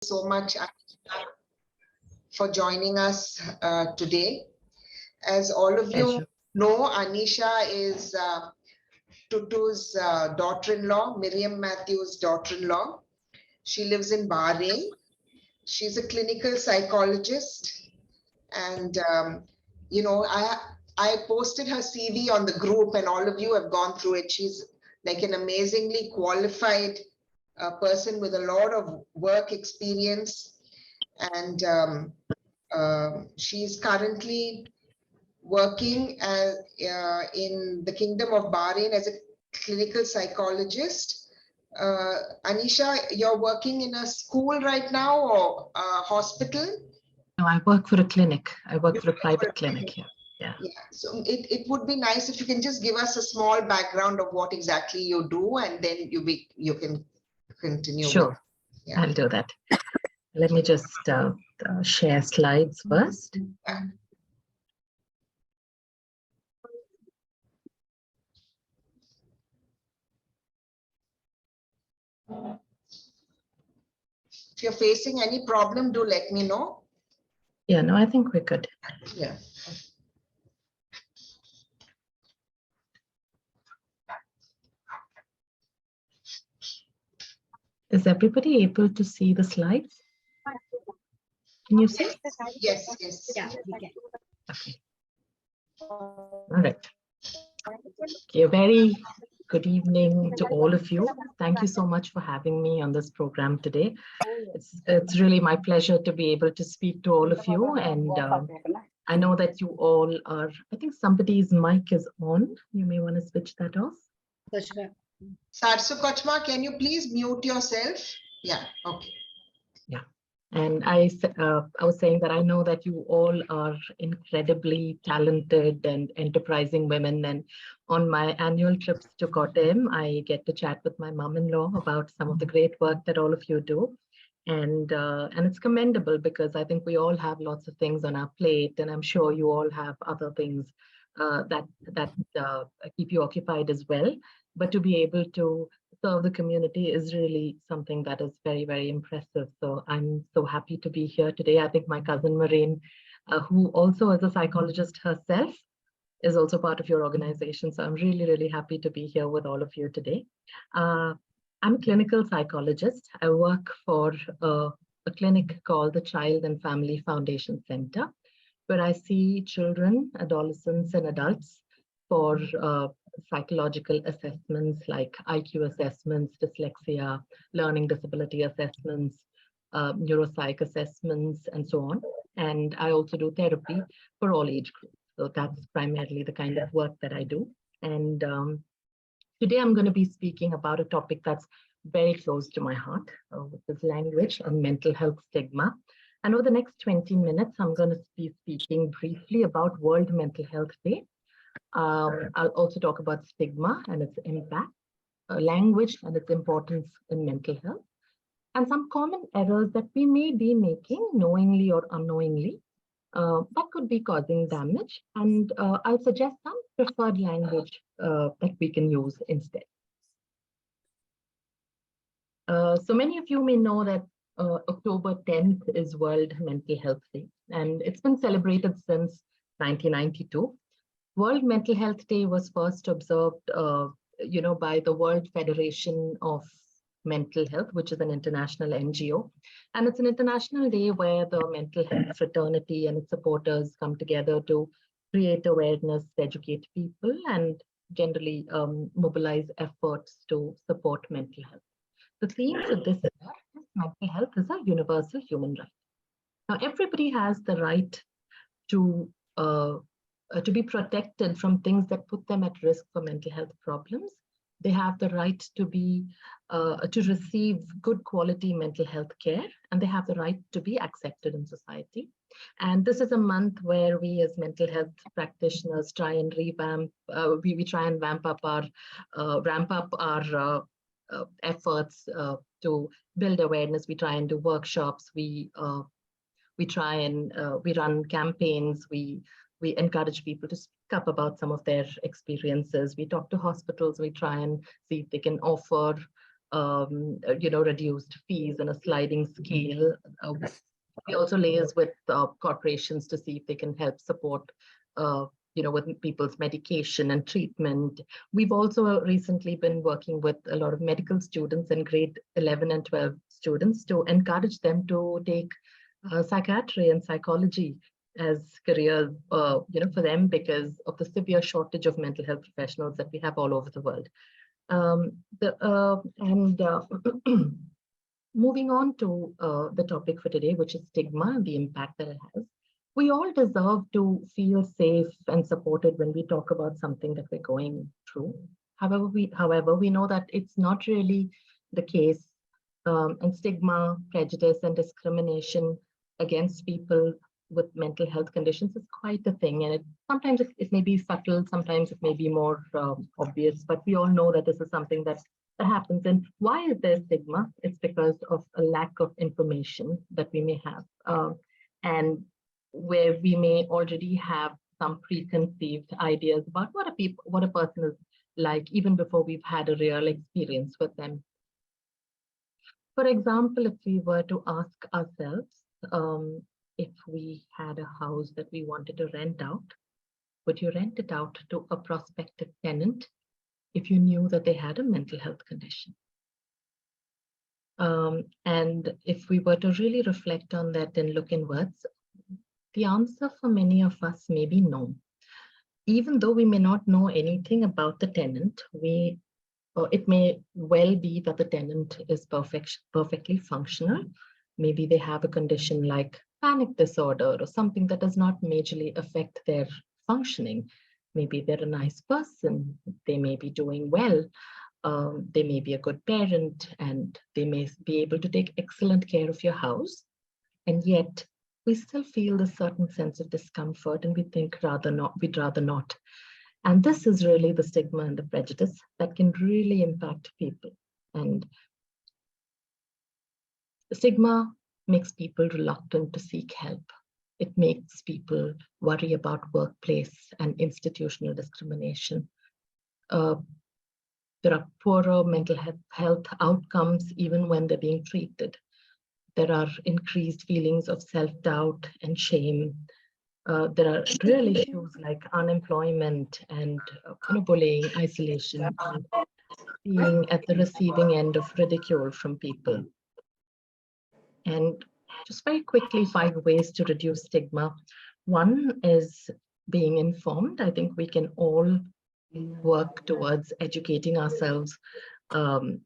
so much for joining us today. As all of you know, Anisha is Tutu's daughter-in-law, Miriam Mathew's daughter-in-law. She lives in Bahrain. She's a clinical psychologist, and I posted her CV on the group, and all of you have gone through it. She's like an amazingly qualified person with a lot of work experience, and she's currently working in the Kingdom of Bahrain as a clinical psychologist. Anisha, you're working in a school right now or a hospital? No, I work for a clinic. I work for a private clinic here. Yeah. So it would be nice if you can just give us a small background of what exactly you do, and then you can continue. Sure, I'll do that. Let me just share slides first. If you're facing any problem, do let me know. Yeah, no, I think we're good. Yeah. Is everybody able to see the slides? Can you see? Yes, yes. Yeah, we can. Okay. All right. Okay, a very good evening to all of you. Thank you so much for having me on this program today. It's really my pleasure to be able to speak to all of you, and I know that you all are, I think somebody's mic is on. You may want to switch that off. Sarsu Kochma, can you please mute yourself? Yeah, okay. Yeah, and I was saying that I know that you all are incredibly talented and enterprising women, and on my annual trips to Kottayam, I get to chat with my mom-in-law about some of the great work that all of you do. And it's commendable because I think we all have lots of things on our plate, and I'm sure you all have other things that keep you occupied as well. But to be able to serve the community is really something that is very, very impressive. So I'm so happy to be here today. I think my cousin Miriam, who also is a psychologist herself, is also part of your organization. So I'm really, really happy to be here with all of you today. I'm a clinical psychologist. I work for a clinic called the Child and Family Foundation Center, where I see children, adolescents, and adults for psychological assessments like IQ assessments, dyslexia, learning disability assessments, neuropsych assessments, and so on. And I also do therapy for all age groups. So that's primarily the kind of work that I do. And today I'm going to be speaking about a topic that's very close to my heart, which is language and mental health stigma. And over the next 20 minutes, I'm going to be speaking briefly about World Mental Health Day. I'll also talk about stigma and its impact, language and its importance in mental health, and some common errors that we may be making knowingly or unknowingly that could be causing damage. And I'll suggest some preferred language that we can use instead. So many of you may know that October 10th is World Mental Health Day, and it's been celebrated since 1992. World Mental Health Day was first observed, by the World Federation of Mental Health, which is an international NGO. And it's an international day where the mental health fraternity and its supporters come together to create awareness, educate people, and generally mobilize efforts to support mental health. The theme for this year is mental health is a universal human right. Now, everybody has the right to be protected from things that put them at risk for mental health problems. They have the right to receive good quality mental health care, and they have the right to be accepted in society. And this is a month where we as mental health practitioners try and revamp, we try and ramp up our efforts to build awareness. We try and do workshops. We run campaigns. We encourage people to speak up about some of their experiences. We talk to hospitals. We try and see if they can offer reduced fees and a sliding scale. We also liaise with corporations to see if they can help support, with people's medication and treatment. We've also recently been working with a lot of medical students and grade 11 and 12 students to encourage them to take psychiatry and psychology as careers, for them because of the severe shortage of mental health professionals that we have all over the world. Moving on to the topic for today, which is stigma and the impact that it has. We all deserve to feel safe and supported when we talk about something that we're going through. However, we know that it's not really the case, and stigma, prejudice, and discrimination against people with mental health conditions is quite a thing. And sometimes it may be subtle, sometimes it may be more obvious, but we all know that this is something that happens. And why is there stigma? It's because of a lack of information that we may have, and where we may already have some preconceived ideas about what a person is like, even before we've had a real experience with them. For example, if we were to ask ourselves, if we had a house that we wanted to rent out, would you rent it out to a prospective tenant if you knew that they had a mental health condition? And if we were to really reflect on that and look inwards, the answer for many of us may be no. Even though we may not know anything about the tenant, it may well be that the tenant is perfectly functional. Maybe they have a condition like panic disorder or something that does not majorly affect their functioning. Maybe they're a nice person, they may be doing well, they may be a good parent, and they may be able to take excellent care of your house. And yet we still feel a certain sense of discomfort and we think we'd rather not. And this is really the stigma and the prejudice that can really impact people. And stigma makes people reluctant to seek help. It makes people worry about workplace and institutional discrimination. There are poorer mental health outcomes even when they're being treated. There are increased feelings of self-doubt and shame. There are real issues like unemployment and bullying, isolation, and being at the receiving end of ridicule from people. And just very quickly, 5 ways to reduce stigma. One is being informed. I think we can all work towards educating ourselves and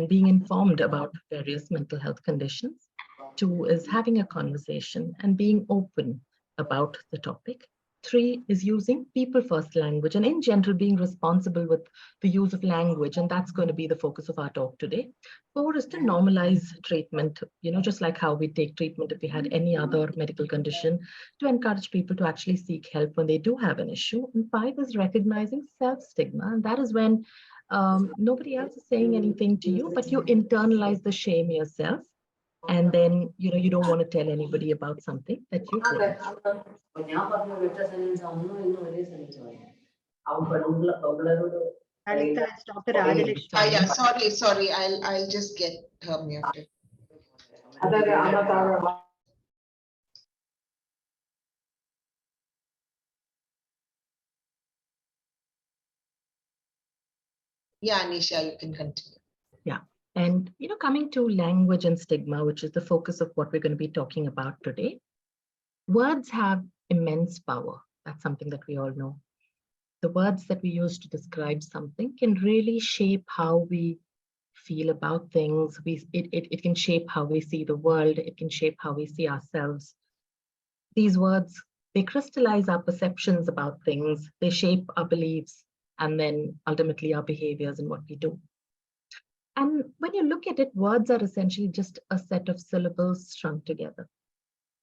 being informed about various mental health conditions. 2 is having a conversation and being open about the topic. 3 is using people-first language and in general being responsible with the use of language, and that's going to be the focus of our talk today. 4 is to normalize treatment, just like how we take treatment if we had any other medical condition, to encourage people to actually seek help when they do have an issue. And 5 is recognizing self-stigma, and that is when nobody else is saying anything to you, but you internalize the shame yourself. And then, you don't want to tell anybody about something that you've learned. Lalitha, it's Dr. Rajalakshmi. Yeah, sorry. I'll just get her muted. Yeah, Anisha, you can continue. Yeah. And, coming to language and stigma, which is the focus of what we're going to be talking about today, words have immense power. That's something that we all know. The words that we use to describe something can really shape how we feel about things. It can shape how we see the world. It can shape how we see ourselves. These words, they crystallize our perceptions about things. They shape our beliefs and then ultimately our behaviors and what we do. And when you look at it, words are essentially just a set of syllables strung together.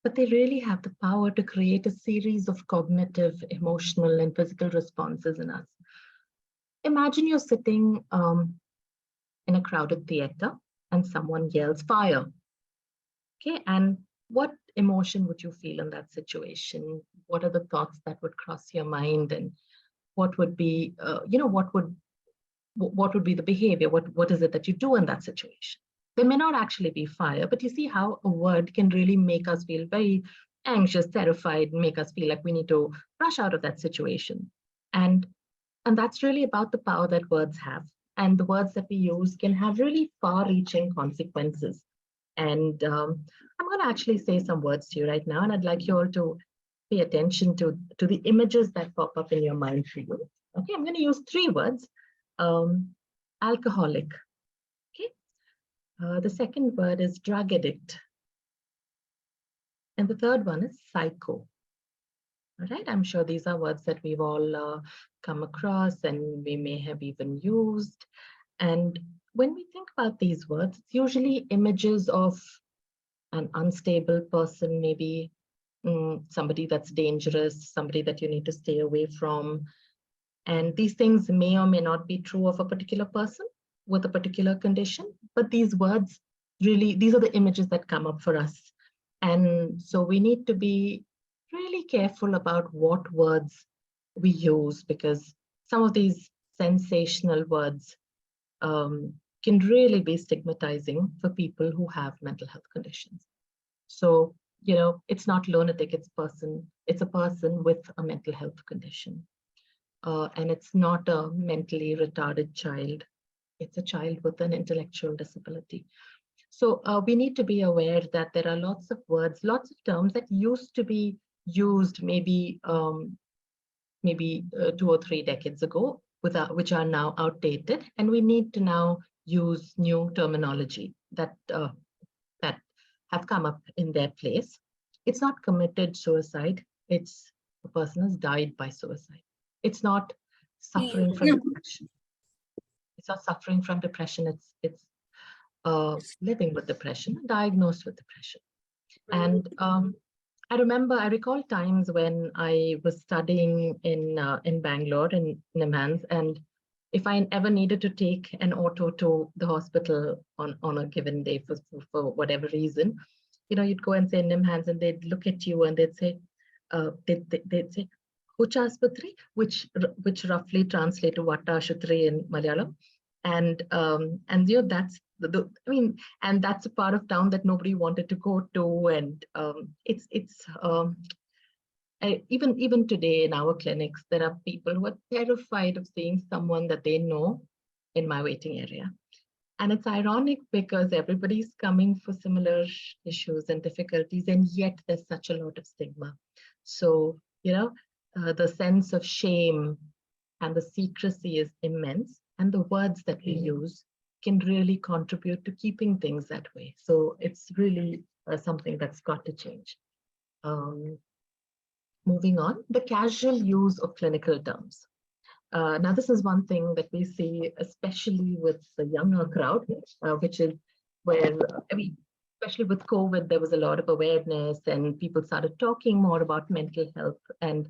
But they really have the power to create a series of cognitive, emotional, and physical responses in us. Imagine you're sitting in a crowded theater and someone yells fire. Okay, and what emotion would you feel in that situation? What are the thoughts that would cross your mind, and what would be, what would what would be the behavior? What is it that you do in that situation? There may not actually be fire, but you see how a word can really make us feel very anxious, terrified, make us feel like we need to rush out of that situation. And that's really about the power that words have. And the words that we use can have really far-reaching consequences. And I'm going to actually say some words to you right now, and I'd like you all to pay attention to the images that pop up in your mind for you. Okay, I'm going to use 3 words. Alcoholic. Okay. The second word is drug addict. And the third one is psycho. All right, I'm sure these are words that we've all come across and we may have even used. And when we think about these words, it's usually images of an unstable person, maybe somebody that's dangerous, somebody that you need to stay away from. And these things may or may not be true of a particular person with a particular condition, but these words really, these are the images that come up for us. And so we need to be really careful about what words we use, because some of these sensational words can really be stigmatizing for people who have mental health conditions. So, it's not lunatic, it's a person with a mental health condition. And it's not a mentally retarded child. It's a child with an intellectual disability. So we need to be aware that there are lots of words, lots of terms that used to be used maybe 2 or 3 decades ago, which are now outdated, and we need to now use new terminology that have come up in their place. It's not committed suicide. It's the person has died by suicide. It's not suffering from depression. It's not suffering from depression. It's living with depression, diagnosed with depression. And I recall times when I was studying in Bangalore, in NIMHANS, and if I ever needed to take an auto to the hospital on a given day for whatever reason, you'd go and say NIMHANS, and they'd look at you and they'd say, Hucha Aspatri, which roughly translate to Vatta Ashutri in Malayalam. And that's and that's a part of town that nobody wanted to go to. And even today in our clinics, there are people who are terrified of seeing someone that they know in my waiting area. And it's ironic because everybody's coming for similar issues and difficulties, and yet there's such a lot of stigma. So, the sense of shame and the secrecy is immense, and the words that we use can really contribute to keeping things that way. So it's really something that's got to change. Moving on, the casual use of clinical terms. Now, this is one thing that we see, especially with the younger crowd, which is where, especially with COVID, there was a lot of awareness and people started talking more about mental health. And,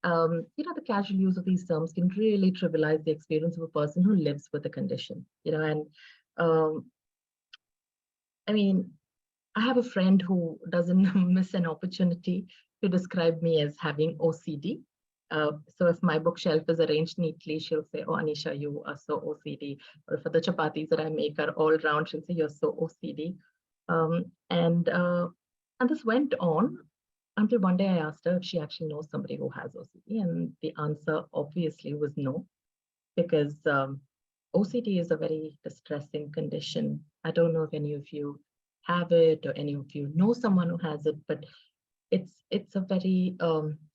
the casual use of these terms can really trivialize the experience of a person who lives with a condition, I have a friend who doesn't miss an opportunity to describe me as having OCD. So if my bookshelf is arranged neatly, she'll say, "Oh, Anisha, you are so OCD." Or if the chapatis that I make are all round, she'll say, "You're so OCD." And this went on until one day I asked her if she actually knows somebody who has OCD, and the answer obviously was no, because OCD is a very distressing condition. I don't know if any of you have it or any of you know someone who has it, but it's a very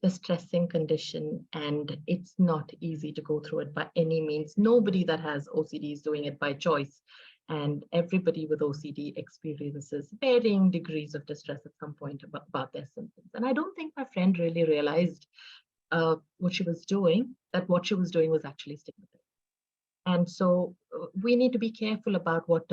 distressing condition, and it's not easy to go through it by any means. Nobody that has OCD is doing it by choice, and everybody with OCD experiences varying degrees of distress at some point about their symptoms. And I don't think my friend really realized what she was doing, that what she was doing was actually stigmatized. And so we need to be careful about what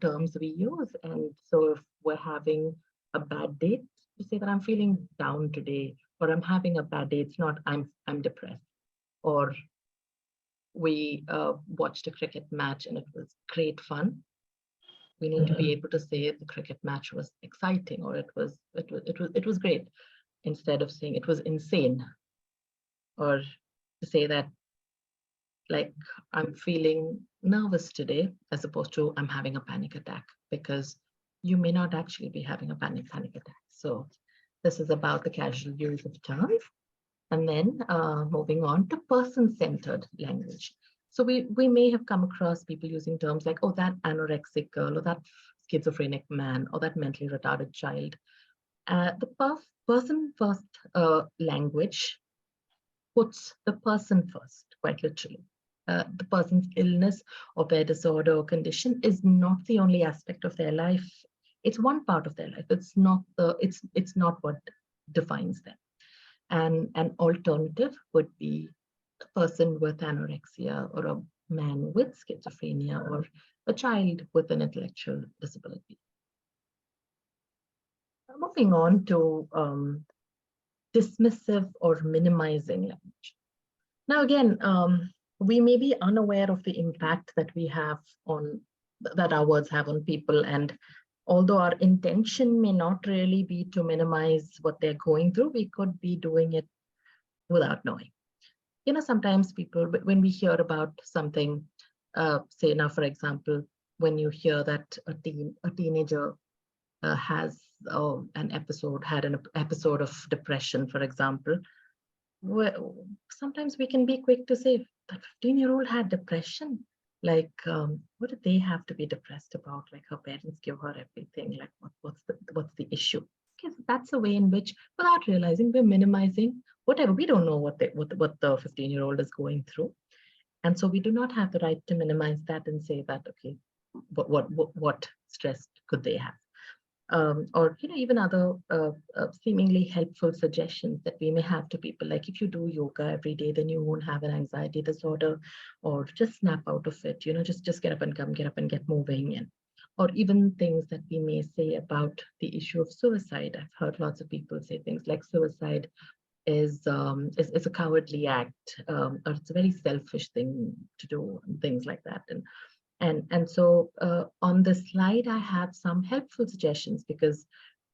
terms we use. And so if we're having a bad day, to say that I'm feeling down today, or I'm having a bad day, it's not I'm depressed. Or we watched a cricket match and it was great fun. We need to be able to say the cricket match was exciting, or it was great, instead of saying it was insane, or to say that like I'm feeling nervous today, as opposed to I'm having a panic attack, because you may not actually be having a panic attack. So this is about the casual use of terms. And then moving on to person-centered language. So we may have come across people using terms like, oh, that anorexic girl, or that schizophrenic man, or that mentally retarded child. The person-first language puts the person first, quite literally. The person's illness or their disorder or condition is not the only aspect of their life. It's one part of their life. It's not what defines them. And an alternative would be a person with anorexia, or a man with schizophrenia, or a child with an intellectual disability. Moving on to dismissive or minimizing language. Now, again, we may be unaware of the impact that we have on, that our words have on people. And although our intention may not really be to minimize what they're going through, we could be doing it without knowing. Sometimes people, when we hear about something, say now, for example, when you hear that a teenager had an episode of depression, for example, sometimes we can be quick to say that 15-year-old had depression. Like, what did they have to be depressed about? Like, her parents give her everything. Like, what's the issue? Okay, so that's a way in which, without realizing, we're minimizing whatever. We don't know what the 15-year-old is going through, and so we do not have the right to minimize that and say that, okay, what stress could they have? Or even other seemingly helpful suggestions that we may have to people, like, if you do yoga every day, then you won't have an anxiety disorder, or just snap out of it, just get up and get moving. And or even things that we may say about the issue of suicide. I've heard lots of people say things like suicide is a cowardly act, or it's a very selfish thing to do, and things like that. And so on this slide, I have some helpful suggestions, because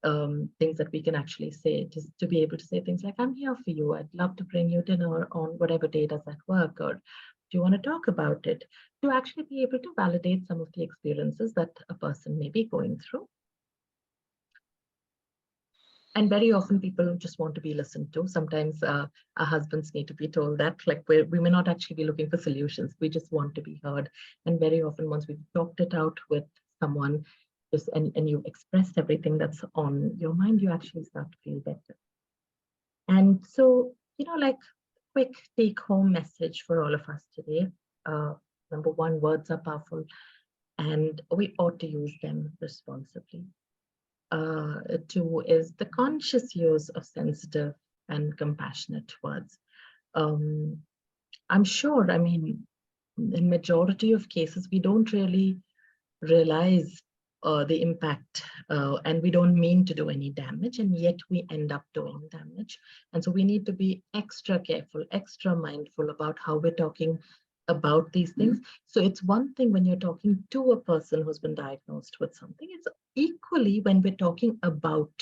things that we can actually say, just to be able to say things like, I'm here for you. I'd love to bring you dinner on whatever day does that work, or do you want to talk about it? To actually be able to validate some of the experiences that a person may be going through. And very often people just want to be listened to. Sometimes our husbands need to be told that, like, we may not actually be looking for solutions. We just want to be heard. And very often, once we've talked it out with someone, and you've expressed everything that's on your mind, you actually start to feel better. And so, like, quick take-home message for all of us today. Number one, words are powerful, and we ought to use them responsibly. Two is the conscious use of sensitive and compassionate words. I'm sure, in majority of cases, we don't really realize the impact, and we don't mean to do any damage, and yet we end up doing damage. And so we need to be extra careful, extra mindful about how we're talking about these things. So it's one thing when you're talking to a person who's been diagnosed with something. It's equally when we're talking about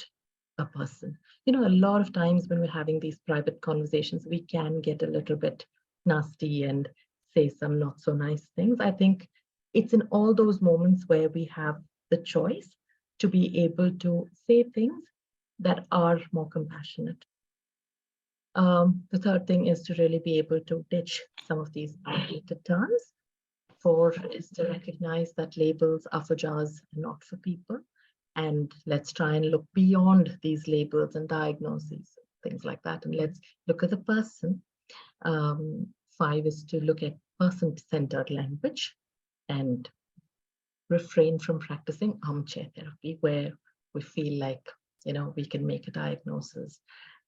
a person. A lot of times when we're having these private conversations, we can get a little bit nasty and say some not so nice things. I think it's in all those moments where we have the choice to be able to say things that are more compassionate. The third thing is to really be able to ditch some of these outdated terms. Four is to recognize that labels are for jars and not for people. And let's try and look beyond these labels and diagnoses, things like that. And let's look at the person. Five is to look at person-centered language and refrain from practicing armchair therapy, where we feel like, we can make a diagnosis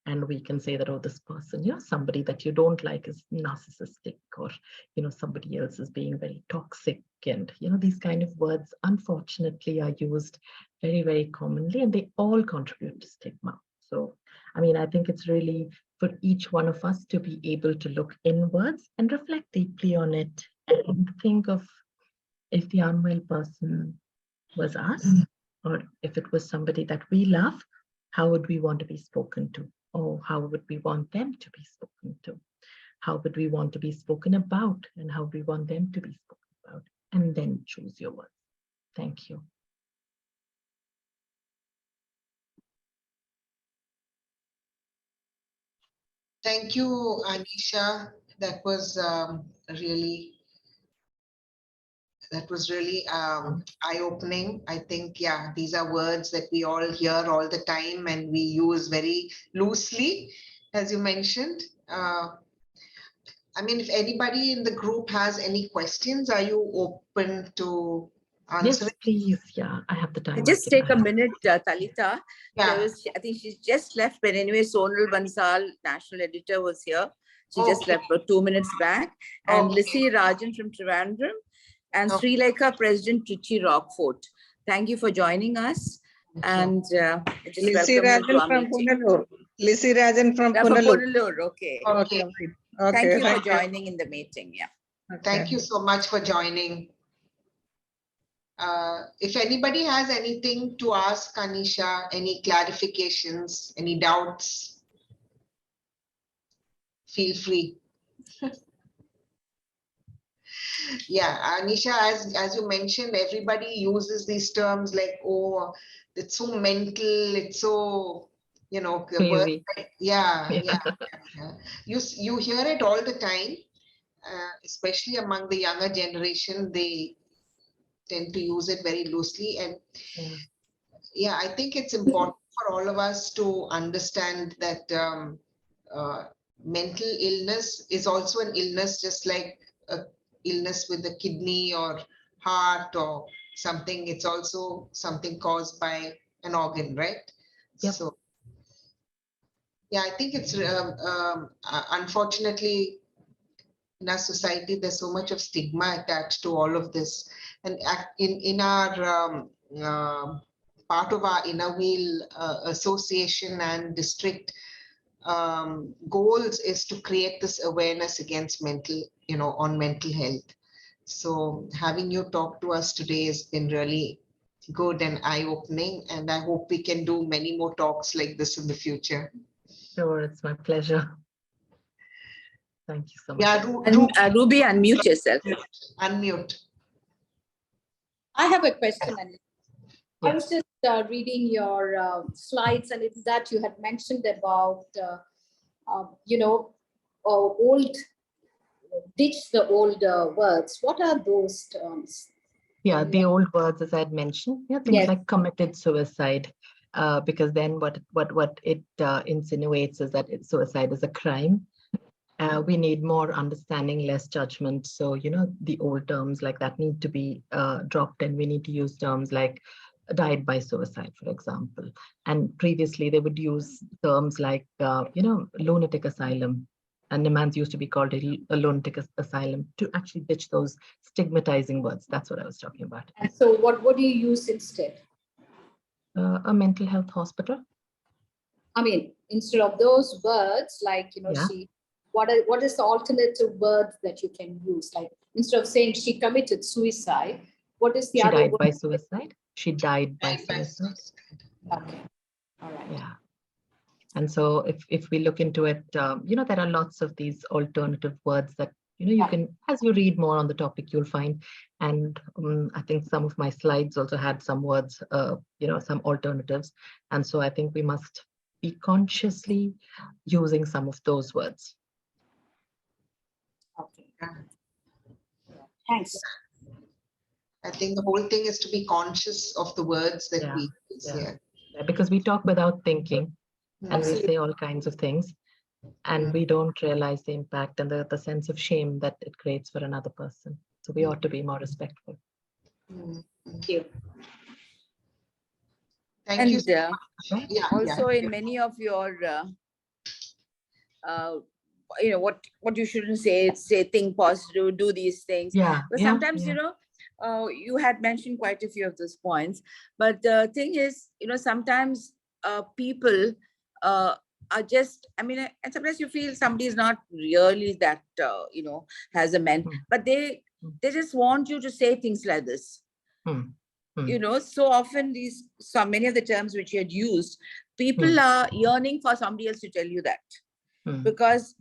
and we can say that, oh, this person, somebody that you don't like is narcissistic, or, somebody else is being very toxic. And, these kind of words, unfortunately, are used very, very commonly, and they all contribute to stigma. So, I think it's really for each one of us to be able to look inwards and reflect deeply on it, and think of, if the unwell person was us, or if it was somebody that we love, how would we want to be spoken to? Or how would we want them to be spoken to? how would we want to be spoken about and how we want them to be spoken about, and then choose your words. Thank you. Thank you, Anisha. That was really eye-opening. I think, yeah, these are words that we all hear all the time and we use very loosely, as you mentioned. I mean, if anybody in the group has any questions, are you open to answer? Yes, please. Yeah, I have the time. Just take a minute, Talita. Yeah. I think she's just left, but anyway, Sonal Bansal, national editor, was here. She just left for 2 minutes back. And Lissy Rajan from Trivandrum and Sri Lanka President Trichy Rockfort. Thank you for joining us. And just Lissy Rajan from Punalur. Lissy Rajan from Punalur. Okay. Okay. Thank you for joining in the meeting. Yeah. Okay. Thank you so much for joining. If anybody has anything to ask Anisha, any clarifications, any doubts, feel free. Yeah, Anisha, as you mentioned, everybody uses these terms like, oh, it's so mental, it's so, you know, yeah. You hear it all the time, especially among the younger generation. They tend to use it very loosely, and yeah, I think it's important for all of us to understand that mental illness is also an illness, just like a illness with the kidney or heart or something. It's also something caused by an organ, right? Yep. So yeah, I think it's unfortunately in our society there's so much of stigma attached to all of this, and in our part of our inner wheel association and district goals is to create this awareness against mental, on mental health. So having you talk to us today has been really good and eye-opening, and I hope we can do many more talks like this in the future. Sure, it's my pleasure. Thank you so much. Yeah, Ruby, unmute yourself. Unmute. I have a question. I was just reading your slides, and it's that you had mentioned about, ditch the old words. What are those terms? Yeah, the old words, as I had mentioned, things like committed suicide, because then what it insinuates is that suicide is a crime. We need more understanding, less judgment. So, the old terms like that need to be dropped, and we need to use terms like died by suicide, for example. And previously they would use terms like, lunatic asylum. And Nimans used to be called a lunatic asylum, to actually ditch those stigmatizing words. That's what I was talking about. And so what do you use instead? A mental health hospital. I mean, instead of those words, like, what is the alternative word that you can use? Like, instead of saying she committed suicide, what is the other word? She died by suicide. She died by suicide. Okay. All right. Yeah. And so if we look into it, there are lots of these alternative words that, you can, as you read more on the topic, you'll find. And I think some of my slides also had some words, some alternatives. And so I think we must be consciously using some of those words. Okay. Thanks. I think the whole thing is to be conscious of the words that we use. Yeah, because we talk without thinking, and Absolutely. we say all kinds of things, and we don't realize the impact and the sense of shame that it creates for another person. So we ought to be more respectful. Thank you. Thank you. Also, in many of your what you shouldn't say, think positive, do these things. But sometimes, you had mentioned quite a few of those points. But the thing is, sometimes people are just, and sometimes you feel somebody is not really that, has a but they just want you to say things like this. So often many of the terms which you had used, people are yearning for somebody else to tell you that. Because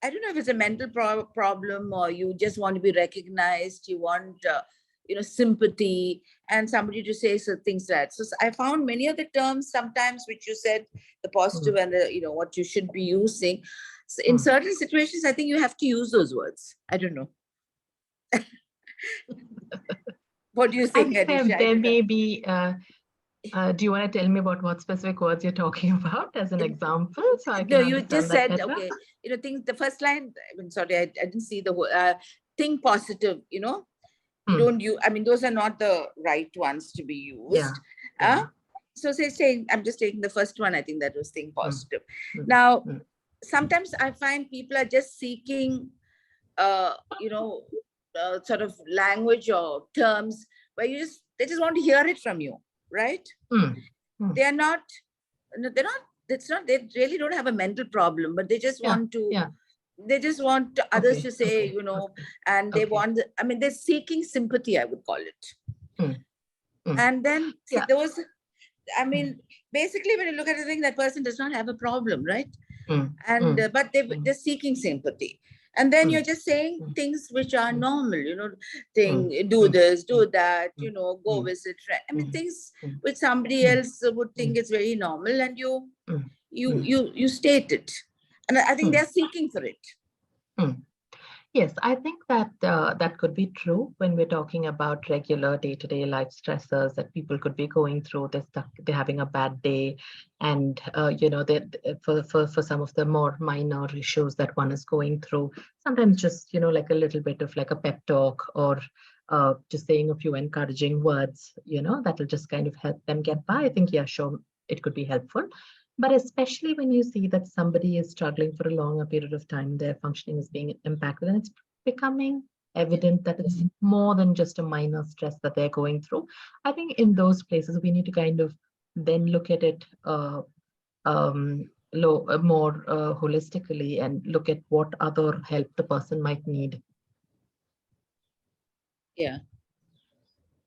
I don't know if it's a mental problem, or you just want to be recognized, you want sympathy and somebody to say certain things. That so I found many of the terms sometimes which you said, the positive and the what you should be using, so in certain situations I think you have to use those words. I don't know. What do you think, Anisha? There may be do you want to tell me about what specific words you're talking about as an example, so I can no, you just said better? Okay, think the first line, sorry, I didn't see the word, think positive, you don't use, those are not the right ones to be used. So say I'm just taking the first one. I think that was think positive. Now sometimes I find people are just seeking sort of language or terms where they just want to hear it from you, right? They're not, they really don't have a mental problem, but they just want to, they just want others to say, and they want, they're seeking sympathy, I would call it. And then those, basically when you look at the thing, that person does not have a problem, right? And but they're seeking sympathy. And then you're just saying things which are normal, do this, do that, go visit friends. Things which somebody else would think is very normal, and you state it. And I think they're seeking for it. Yes, I think that that could be true when we're talking about regular day-to-day life stressors that people could be going through. They're having a bad day, and for some of the more minor issues that one is going through, sometimes just like a little bit of like a pep talk, or just saying a few encouraging words, that'll just kind of help them get by. I think, yeah, sure, it could be helpful. But especially when you see that somebody is struggling for a longer period of time, their functioning is being impacted, and it's becoming evident that it's more than just a minor stress that they're going through. I think in those places, we need to kind of then look at it more holistically, and look at what other help the person might need. Yeah.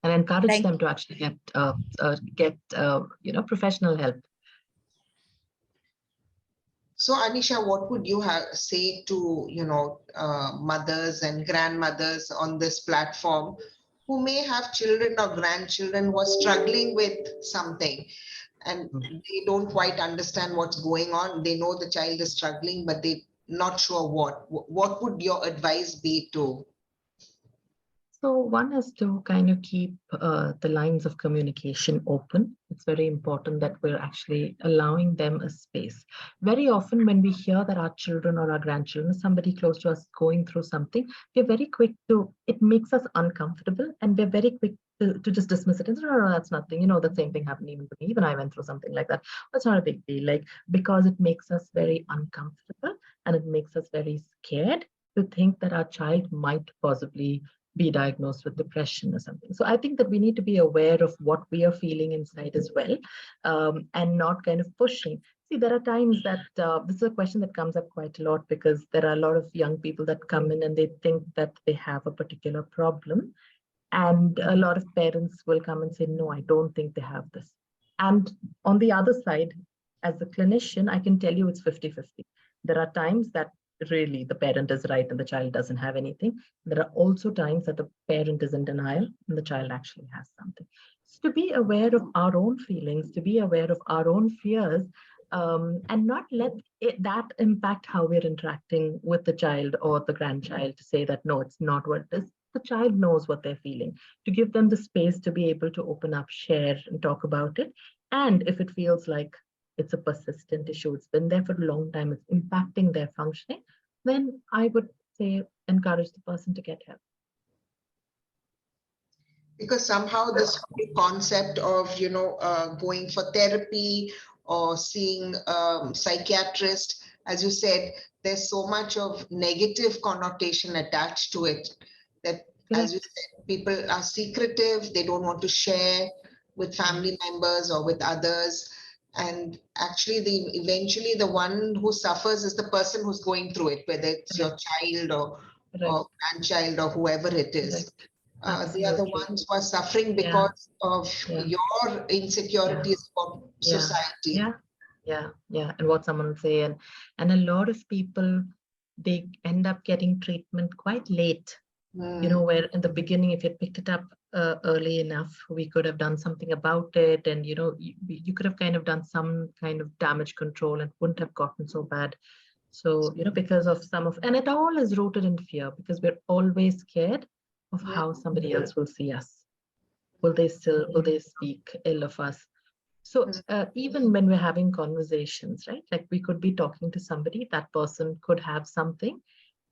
And encourage them to actually get professional help. So, Anisha, what would you say to, mothers and grandmothers on this platform who may have children or grandchildren who are struggling with something, and they don't quite understand what's going on? They know the child is struggling, but they're not sure what. What would your advice be to? So one is to kind of keep the lines of communication open. It's very important that we're actually allowing them a space. Very often when we hear that our children or our grandchildren, somebody close to us going through something, we're very quick to, it makes us uncomfortable, and we're very quick to just dismiss it and say, no, that's nothing. The same thing happened even to me. Even I went through something like that. It's not a big deal, because it makes us very uncomfortable, and it makes us very scared to think that our child might possibly be diagnosed with depression or something. So I think that we need to be aware of what we are feeling inside as well, and not kind of pushing. See, there are times that this is a question that comes up quite a lot, because there are a lot of young people that come in and they think that they have a particular problem. And a lot of parents will come and say, no, I don't think they have this. And on the other side, as a clinician, I can tell you it's 50-50. There are times that really the parent is right and the child doesn't have anything. There are also times that the parent is in denial and the child actually has something. So to be aware of our own feelings, to be aware of our own fears, and not let that impact how we're interacting with the child or the grandchild, to say that, no, it's not what it is. The child knows what they're feeling, to give them the space to be able to open up, share, and talk about it. And if it feels like it's a persistent issue, it's been there for a long time, it's impacting their functioning, then I would say encourage the person to get help. Because somehow this concept of, going for therapy or seeing psychiatrist, as you said, there's so much of negative connotation attached to it that, as you said, people are secretive, they don't want to share with family members or with others. And actually, eventually the one who suffers is the person who's going through it, whether it's your child or grandchild or whoever it is. They are the ones who are suffering because of your insecurities about society. Yeah, and what someone will say. And a lot of people they end up getting treatment quite late. You know, where in the beginning, if you picked it up early enough, we could have done something about it. And, you know, you could have kind of done some kind of damage control and wouldn't have gotten so bad. So, you know, because of and it all is rooted in fear, because we're always scared of how somebody else will see us. Will they speak ill of us? So even when we're having conversations, right, like we could be talking to somebody, that person could have something.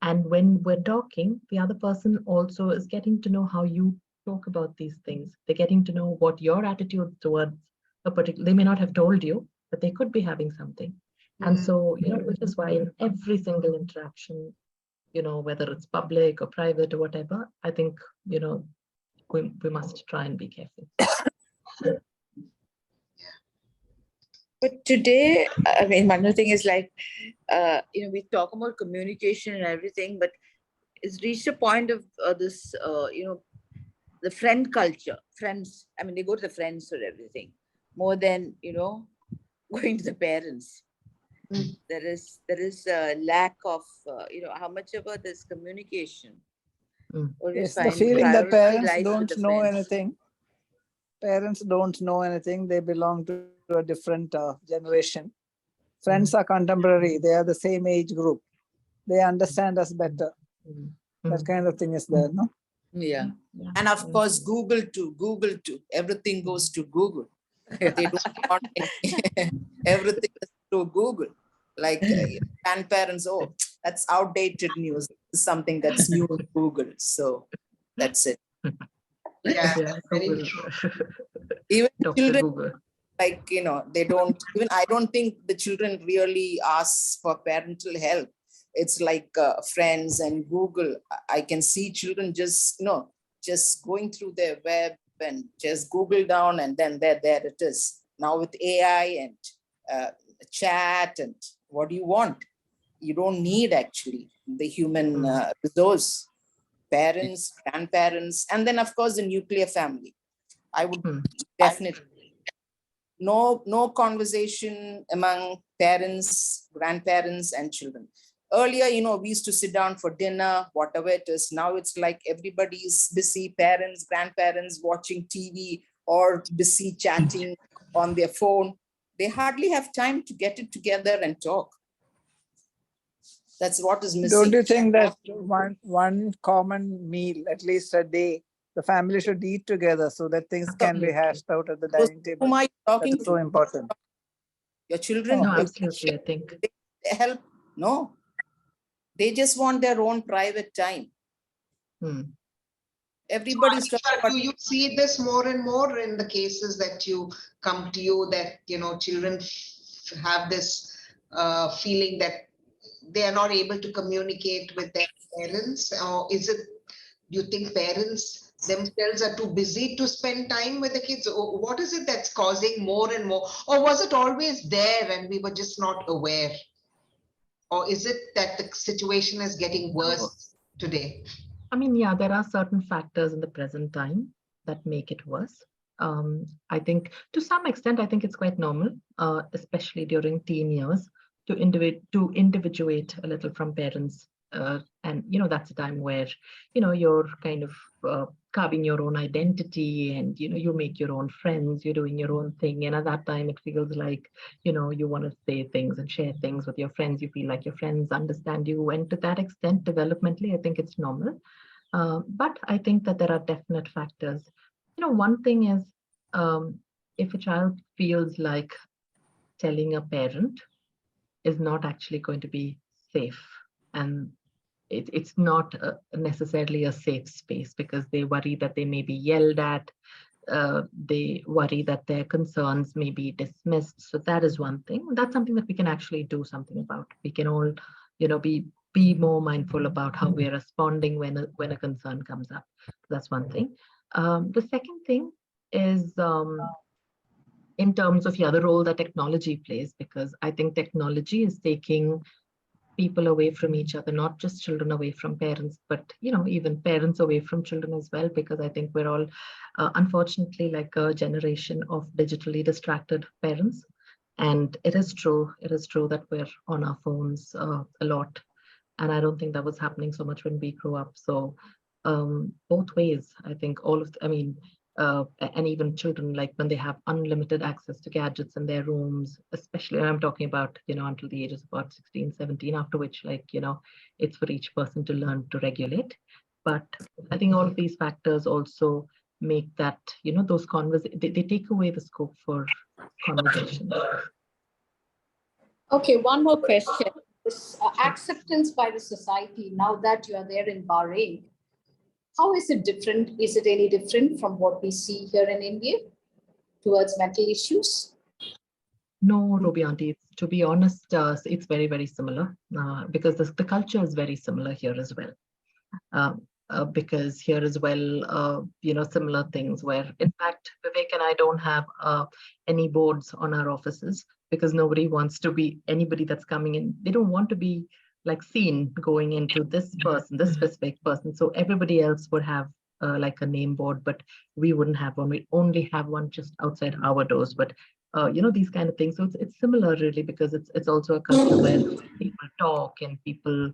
And when we're talking, the other person also is getting to know how you talk about these things. They're getting to know what your attitude towards a particular, they may not have told you, but they could be having something. And so, you know, which is why in every single interaction, you know, whether it's public or private or whatever, I think, you know, we must try and be careful. But today, I mean, one other thing is like, you know, we talk about communication and everything, but it's reached a point of this, you know, the friend culture. Friends, I mean, they go to the friends for everything more than, you know, going to the parents. There is a lack of, you know, how much about this communication. It's the feeling that parents don't know anything. Parents don't know anything. They belong to a different generation. Friends are contemporary. They are the same age group. They understand us better. That kind of thing is there, no? Yeah. And of course, Google too. Everything goes to Google. They don't want everything is to Google. Like grandparents, oh, that's outdated news. Something that's new in Google. So that's it. Yeah, very true. Even children, like, you know, they don't, even I don't think the children really ask for parental help. It's like friends and Google. I can see children just, you know, just going through their web and just Google down, and then there it is. Now with AI and chat, and what do you want? You don't need actually the human resource. Parents, grandparents, and then of course the nuclear family. I would definitely no conversation among parents, grandparents, and children. Earlier, you know, we used to sit down for dinner, whatever it is. Now it's like everybody's busy, parents, grandparents watching TV or busy chatting on their phone. They hardly have time to get it together and talk. That's what is missing. Don't you think that one common meal, at least a day, the family should eat together so that things can be hashed out at the dining table? Whom are you talking That's so important. Your children? No, absolutely, I think. They help? No. They just want their own private time. Everybody's talking about. Do you see this more and more in the cases that you come to you, that, you know, children have this feeling that they are not able to communicate with their parents? Or is it, do you think parents themselves are too busy to spend time with the kids? Or what is it that's causing more and more? Or was it always there and we were just not aware? Or is it that the situation is getting worse today? I mean, yeah, there are certain factors in the present time that make it worse. I think to some extent, I think it's quite normal, especially during teen years, to individuate a little from parents. And, you know, that's a time where, you know, you're kind of carving your own identity, and, you know, you make your own friends, you're doing your own thing. And at that time, it feels like, you know, you want to say things and share things with your friends. You feel like your friends understand you. And to that extent, developmentally, I think it's normal. But I think that there are definite factors. You know, one thing is, if a child feels like telling a parent is not actually going to be safe, and it's not necessarily a safe space, because they worry that they may be yelled at, they worry that their concerns may be dismissed. So that is one thing. That's something that we can actually do something about. We can all, you know, be more mindful about how we're responding when a concern comes up. That's one thing. The second thing is in terms of the role that technology plays, because I think technology is taking people away from each other, not just children away from parents, but, you know, even parents away from children as well, because I think we're all, unfortunately, like a generation of digitally distracted parents. And it is true that we're on our phones a lot. And I don't think that was happening so much when we grew up. So both ways, I think all of, and even children, like when they have unlimited access to gadgets in their rooms, especially I'm talking about, until the age of about 16, 17, after which, it's for each person to learn to regulate. But I think all of these factors also make that, those they take away the scope for conversation. Okay, one more question. This acceptance by the society, now that you are there in Bahrain, how is it different? Is it any different from what we see here in India towards mental issues? No, Ruby Auntie, to be honest, it's very, very similar because the culture is very similar here as well. Because here as well, similar things where, in fact, Vivek and I don't have any boards on our offices because nobody wants to be, anybody that's coming in, they don't want to be like seen going into this person, this specific person. So everybody else would have like a name board, but we wouldn't have one. We only have one just outside our doors. But these kind of things. So it's similar really because it's also a culture where people talk and people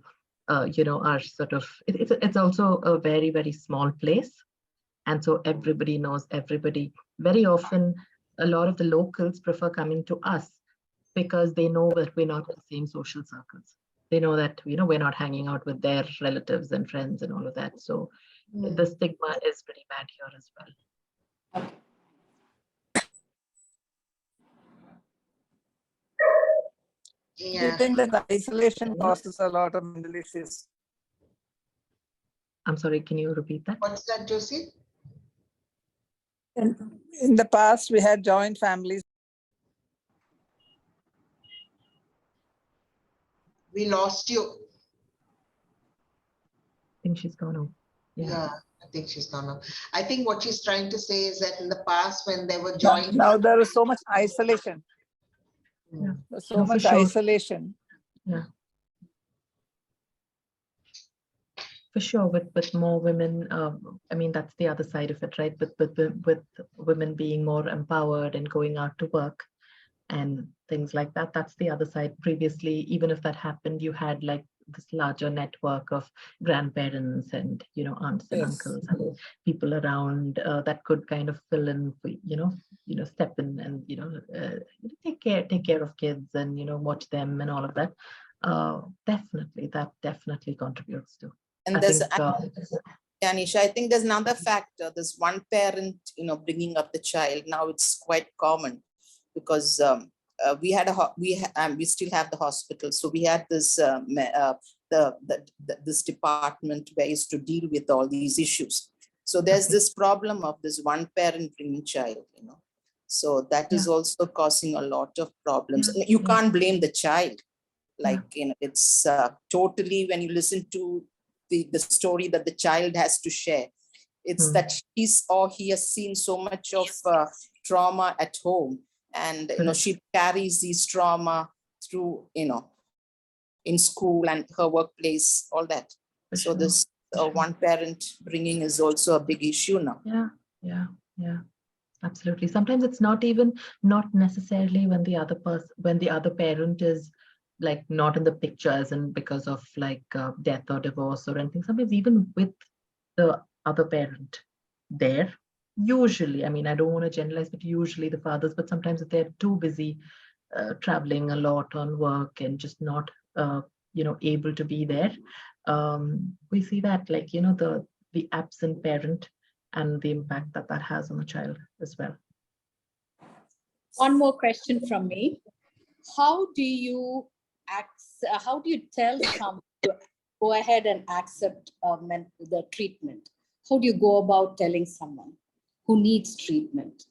are sort of, it's also a very, very small place. And so everybody knows everybody. Very often, a lot of the locals prefer coming to us because they know that we're not in the same social circles. They know that, we're not hanging out with their relatives and friends and all of that. So the stigma is pretty bad here as well. Yeah. Do you think that isolation causes a lot of mental issues? I'm sorry, can you repeat that? What's that, Josie? In the past, we had joint families. We lost you. I think she's gone home. Yeah, I think she's gone home. I think what she's trying to say is that in the past, when there were joint... Now there is so much isolation. Yeah. There's so much isolation. Yeah. For sure, with more women, that's the other side of it, right? With women being more empowered and going out to work and things like that, that's the other side. Previously, even if that happened, you had like this larger network of grandparents and aunts and uncles and people around that could kind of fill in, step in and take care of kids and watch them and all of that. That definitely contributes to. And there's Anisha, I think there's another factor. There's one parent, bringing up the child. Now it's quite common because we still have the hospital. So we had this this department where used to deal with all these issues. So there's this problem of this one parent bringing child. So that is also causing a lot of problems. You can't blame the child. It's totally, when you listen to the story that the child has to share, it's that he has seen so much of trauma at home, and she carries these trauma through in school and her workplace, all that. So this one parent bringing is also a big issue now. Yeah, absolutely. Sometimes it's not necessarily when the other parent is like not in the pictures and because of like death or divorce or anything. Sometimes even with the other parent there, usually, I don't want to generalize, but usually the fathers, but sometimes if they're too busy traveling a lot on work and just not able to be there, we see that like the absent parent and the impact that has on the child as well. One more question from me. How do you tell someone to go ahead and accept the treatment? How do you go about telling someone who needs treatment?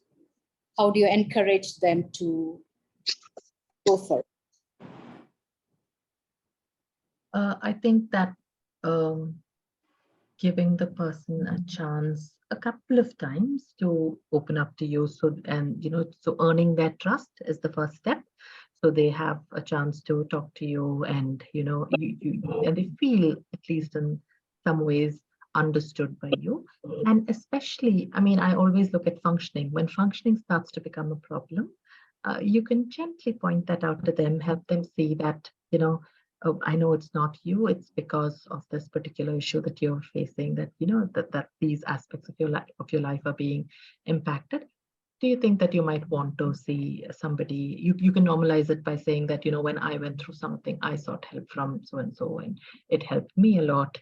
How do you encourage them to go for it? I think that giving the person a chance a couple of times to open up to you, so earning their trust is the first step. So they have a chance to talk to you, and and they feel at least in some ways understood by you. And especially, I always look at functioning. When functioning starts to become a problem, you can gently point that out to them, help them see that oh, I know it's not you, it's because of this particular issue that you're facing, that, you know, that these aspects of your life are being impacted. Do you think that you might want to see somebody? You can normalize it by saying that, you know, when I went through something, I sought help from so and so, and it helped me a lot.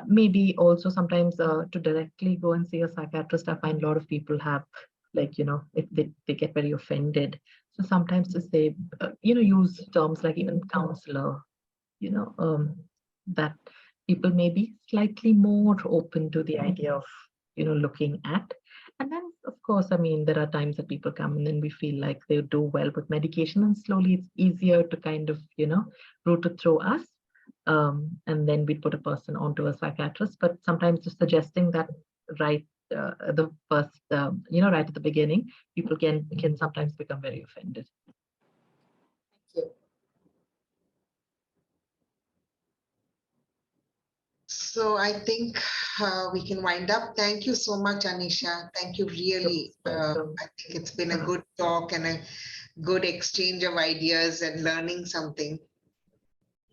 Maybe also sometimes to directly go and see a psychiatrist, I find a lot of people have, like, you know, if they get very offended. So sometimes to say, you know, use terms like even counselor, you know, that people may be slightly more open to the idea of, you know, looking at. And then, of course, I mean, there are times that people come and then we feel like they do well with medication, and slowly it's easier to kind of, you know, route it through us. And then we put a person onto a psychiatrist. But sometimes just suggesting that right the first, you know, right at the beginning, people can sometimes become very offended. So I think we can wind up. Thank you so much, Anisha. Thank you, really. I think it's been a good talk and a good exchange of ideas and learning something.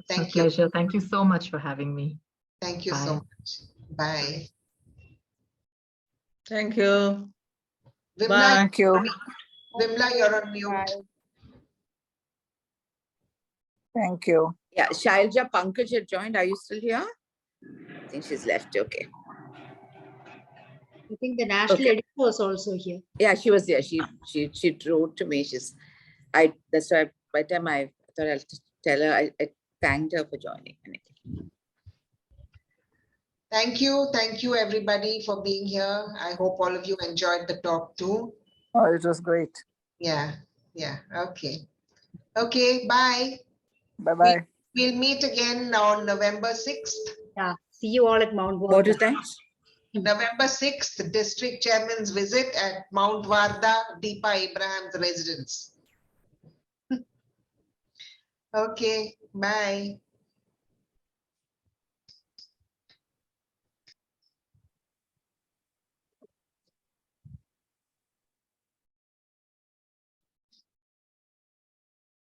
Thank you. Pleasure. Thank you so much for having me. Thank you so much. Bye. Thank you. Vimla, Bye. Thank you. Vimla, you're on mute. Bye. Thank you. Yeah, Shailja Pankaj had joined. Are you still here? I think she's left. Okay. I think the national editor was also here. Yeah, she was there. She wrote to me. That's why by the time I thought I'll tell her, I thanked her for joining. Thank you everybody for being here. I hope all of you enjoyed the talk too. Oh, it was great. Yeah. Okay, bye. Bye-bye. We'll meet again on November 6th. Yeah, see you all at Mount Varda. What is that? November 6th, District Chairman's visit at Mount Varda, Deepa Abraham's residence. Okay, bye.